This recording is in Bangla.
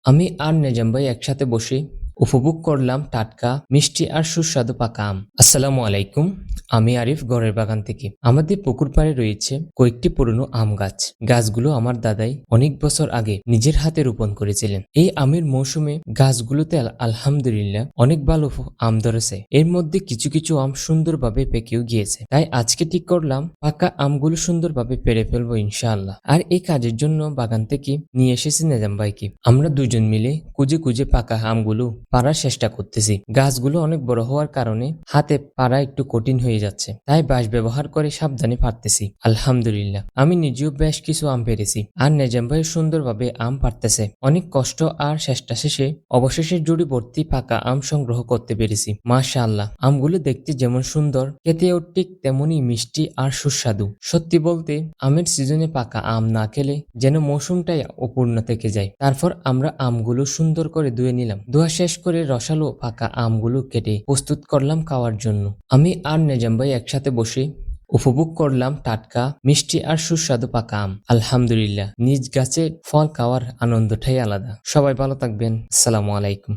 আমি আর নেজাম ভাই একসাথে বসে উপভোগ করলাম টাটকা মিষ্টি আর সুস্বাদু পাকা আম। আসসালামু আলাইকুম। আমি আরিফ গড়ের বাগান থেকে। আমাদের পুকুর পাড়ে রয়েছে কয়েকটি পুরনো আম গাছ। গাছগুলো আমার দাদাই অনেক বছর আগে নিজের হাতে রোপণ করেছিলেন। এই আমের মৌসুমে গাছগুলোতে আলহামদুলিল্লাহ অনেক ভালো আম ধরেছে। এর মধ্যে কিছু কিছু আম সুন্দরভাবে পেকেও গিয়েছে। তাই আজকে ঠিক করলাম পাকা আমগুলো সুন্দরভাবে পেড়ে ফেলবো ইনশাআল্লাহ। আর এই কাজের জন্য বাগান থেকে নিয়ে এসেছি নেজাম ভাইকে। আমরা দুজন মিলে খুঁজে খুঁজে পাকা আমগুলো পাড়ার চেষ্টা করতেছি। গাছগুলো অনেক বড় হওয়ার কারণে হাতে পাড়া একটু কঠিন হয়ে যাচ্ছে, তাই বাঁশ ব্যবহার করে সাবধানে পারতেছি। আলহামদুলিল্লাহ আমি নিজেও বেশ কিছু আম পেরেছি, আর নেজাম ভাই সুন্দরভাবে আম পারতেছে। অনেক কষ্ট আর চেষ্টা শেষে অবশেষে জুড়ি ভর্তি পাকা আম সংগ্রহ করতে পেরেছি। মাশাআল্লাহ আমগুলো দেখতে যেমন সুন্দর, খেতেও ঠিক তেমনই মিষ্টি আর সুস্বাদু। সত্যি বলতে আমের সিজনে পাকা আম না খেলে যেন মৌসুমটাই অপূর্ণ থেকে যায়। তারপর আমরা আমগুলো সুন্দর করে ধুয়ে নিলাম। ধোয়া শেষ করে রসালো পাকা আমগুলো কেটে প্রস্তুত করলাম খাওয়ার জন্য। আমি আর নেজাম ভাই একসাথে বসে উপভোগ করলাম টাটকা মিষ্টি আর সুস্বাদু পাকা আম। আলহামদুলিল্লাহ নিজ গাছে ফল খাওয়ার আনন্দটাই আলাদা। সবাই ভালো থাকবেন। আসসালামু আলাইকুম।